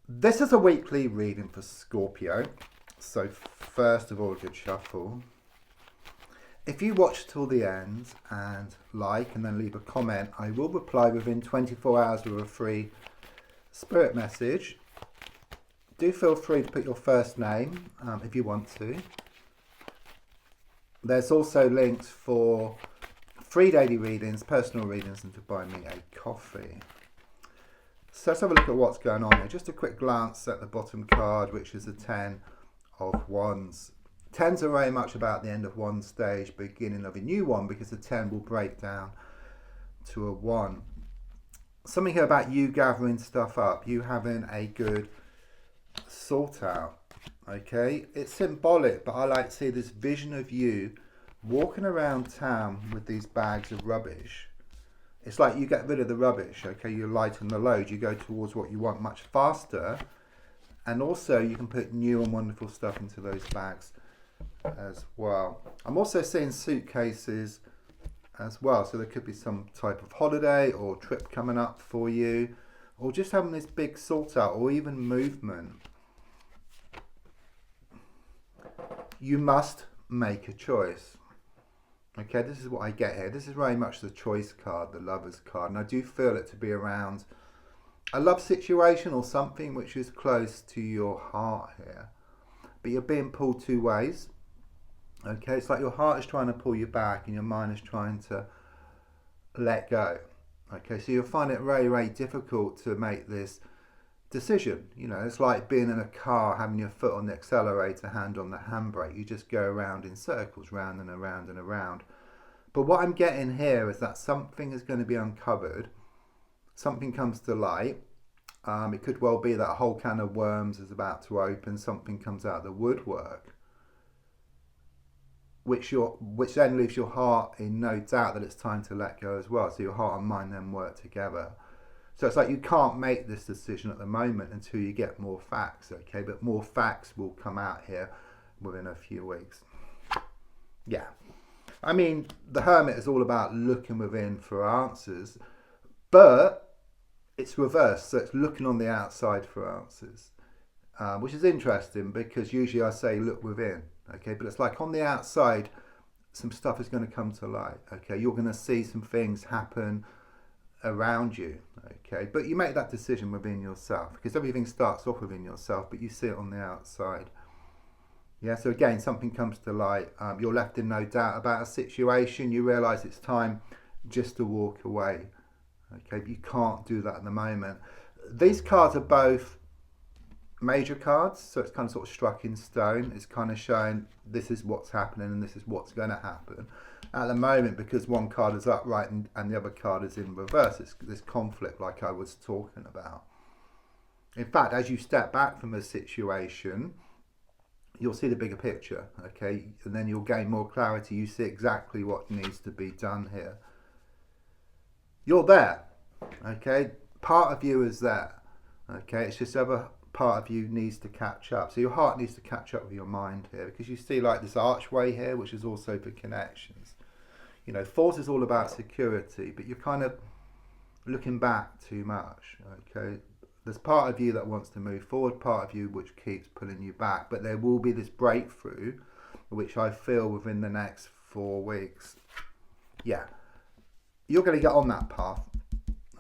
This is a weekly reading for Scorpio. So first of all, a good shuffle. If you watch till the end and like and then leave a comment, I will reply within 24 hours with a free spirit message. Do feel free to put your first name if you want to. There's also links for free daily readings, personal readings, and to buy me a coffee. So let's have a look at what's going on here. Just a quick glance at the bottom card, which is the 10 of Wands. 10s are very much about the end of one stage, beginning of a new one, because the 10 will break down to a 1. Something here about you gathering stuff up, you having a good sort out. Okay, it's symbolic, but I like to see this vision of you walking around town with these bags of rubbish. It's like you get rid of the rubbish, okay, you lighten the load, you go towards what you want much faster, and also you can put new and wonderful stuff into those bags as well. I'm also seeing suitcases as well, so there could be some type of holiday or trip coming up for you, or just having this big sort out, or even movement. You must make a choice. Okay, this is what I get here. This is very much the choice card, the lover's card. And I do feel it to be around a love situation or something which is close to your heart here. But you're being pulled two ways. Okay, it's like your heart is trying to pull you back and your mind is trying to let go. Okay, so you'll find it very, very difficult to make this decision. You know, it's like being in a car, having your foot on the accelerator, hand on the handbrake. You just go around in circles, round and around and around. But what I'm getting here is that something is going to be uncovered. Something comes to light. It could well be that a whole can of worms is about to open. Something comes out of the woodwork, which then leaves your heart in no doubt that it's time to let go as well. So your heart and mind then work together. So it's like you can't make this decision at the moment until you get more facts, okay? But more facts will come out here within a few weeks. Yeah. I mean, the Hermit is all about looking within for answers, but it's reversed. So it's looking on the outside for answers, which is interesting because usually I say look within, okay? But it's like on the outside, some stuff is going to come to light, okay? You're going to see some things happen around you, okay, but you make that decision within yourself because everything starts off within yourself, but you see it on the outside. Yeah, so again, something comes to light. You're left in no doubt about a situation. You realize it's time just to walk away, okay, but you can't do that at the moment. These cards are both major cards, so it's kind of sort of struck in stone. It's kind of showing this is what's happening and this is what's going to happen at the moment, because one card is upright and the other card is in reverse. It's this conflict like I was talking about. In fact, as you step back from a situation, you'll see the bigger picture, okay, and then you'll gain more clarity. You see exactly what needs to be done here. You're there, okay, part of you is there, okay, it's just other part of you needs to catch up. So your heart needs to catch up with your mind here, because you see like this archway here, which is also for connections. You know, force is all about security, but you're kind of looking back too much, okay? There's part of you that wants to move forward, part of you which keeps pulling you back, but there will be this breakthrough, which I feel within the next 4 weeks. Yeah, you're going to get on that path,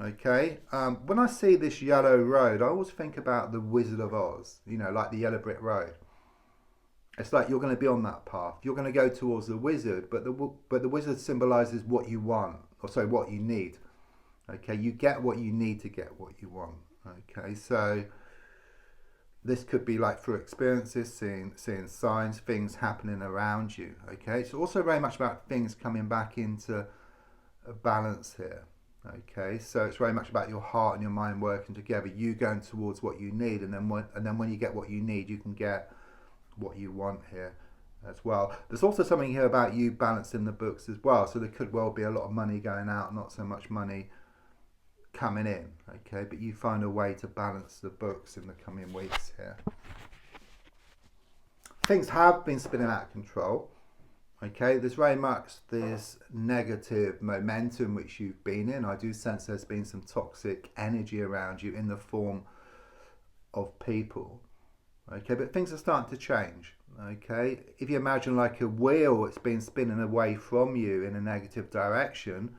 okay? When I see this yellow road, I always think about the Wizard of Oz, you know, like the yellow brick road. It's like you're going to be on that path. You're going to go towards the wizard, but the wizard symbolizes what you want, or sorry, what you need. Okay, you get what you need to get what you want. Okay, so this could be like through experiences, seeing signs, things happening around you. Okay, it's also very much about things coming back into a balance here. Okay, so it's very much about your heart and your mind working together. You going towards what you need, and then when you get what you need, you can get what you want here as well. There's also something here about you balancing the books as well, so there could well be a lot of money going out, not so much money coming in, okay, but you find a way to balance the books in the coming weeks here. Things have been spinning out of control, okay, there's very much this negative momentum which you've been in. I do sense there's been some toxic energy around you in the form of people. Okay, but things are starting to change. Okay, if you imagine like a wheel, it's been spinning away from you in a negative direction,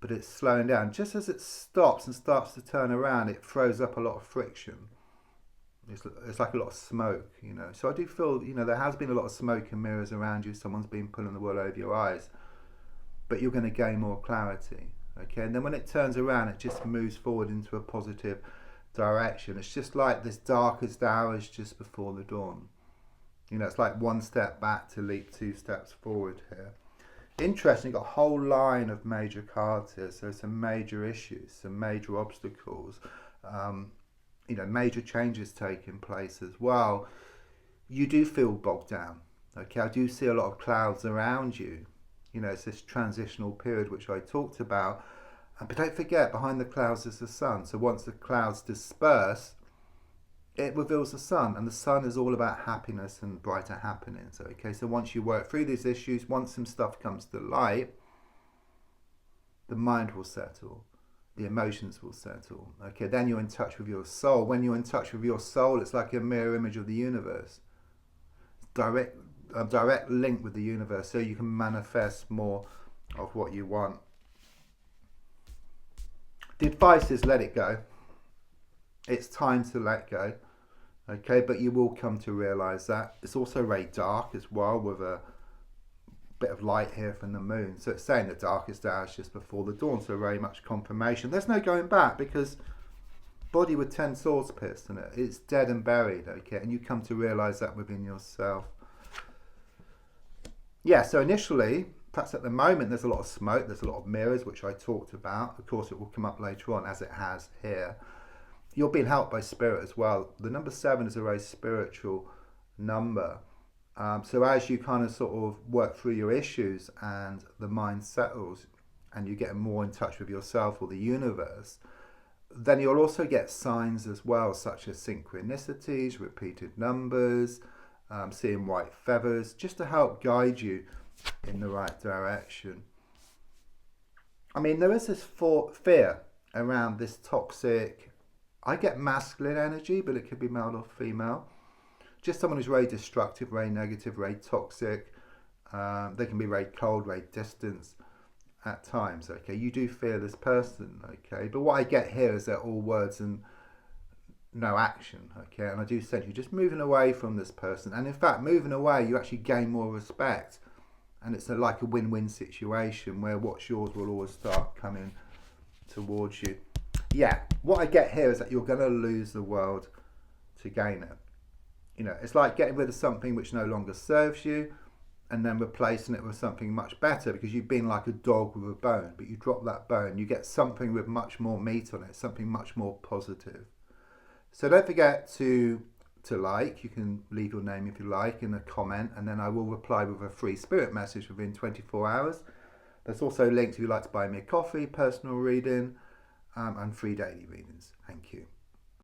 but it's slowing down. Just as it stops and starts to turn around, it throws up a lot of friction. It's like a lot of smoke, you know. So I do feel, you know, there has been a lot of smoke and mirrors around you. Someone's been pulling the wool over your eyes, but you're going to gain more clarity. Okay, and then when it turns around, it just moves forward into a positive direction. It's just like this darkest hours just before the dawn. You know, it's like one step back to leap 2 steps forward here. Interesting, you've got a whole line of major cards here, so some major issues, some major obstacles, you know, major changes taking place as well. You do feel bogged down. Okay, I do see a lot of clouds around you. You know, it's this transitional period which I talked about. But don't forget, behind the clouds is the sun. So once the clouds disperse, it reveals the sun. And the sun is all about happiness and brighter happenings. Okay, so once you work through these issues, once some stuff comes to light, the mind will settle. The emotions will settle. Okay, then you're in touch with your soul. When you're in touch with your soul, it's like a mirror image of the universe. Direct link with the universe, so you can manifest more of what you want. The advice is let it go. It's time to let go. Okay, but you will come to realize that. It's also very dark as well, with a bit of light here from the moon. So it's saying the darkest hours just before the dawn, so very much confirmation. There's no going back, because body with 10 swords pierced in it, it's dead and buried. Okay, and you come to realize that within yourself. Yeah, so initially, perhaps at the moment, there's a lot of smoke, there's a lot of mirrors, which I talked about. Of course, it will come up later on, as it has here. You're being helped by spirit as well. The number 7 is a very spiritual number. So as you kind of sort of work through your issues and the mind settles and you get more in touch with yourself or the universe, then you'll also get signs as well, such as synchronicities, repeated numbers, seeing white feathers, just to help guide you in the right direction. I mean, there is this fear around this toxic, I get masculine energy, but it could be male or female. Just someone who's very destructive, very negative, very toxic. They can be very cold, very distant at times. Okay, you do fear this person. Okay, but what I get here is they're all words and no action. Okay, and I do sense you just moving away from this person. And in fact, moving away, you actually gain more respect. And it's like a win-win situation where what's yours will always start coming towards you. Yeah, what I get here is that you're going to lose the world to gain it. You know, it's like getting rid of something which no longer serves you and then replacing it with something much better, because you've been like a dog with a bone, but you drop that bone, you get something with much more meat on it, something much more positive. So don't forget to like. You can leave your name if you like in a comment, and then I will reply with a free spirit message within 24 hours. There's also links if you'd like to buy me a coffee, personal reading, and free daily readings. Thank you.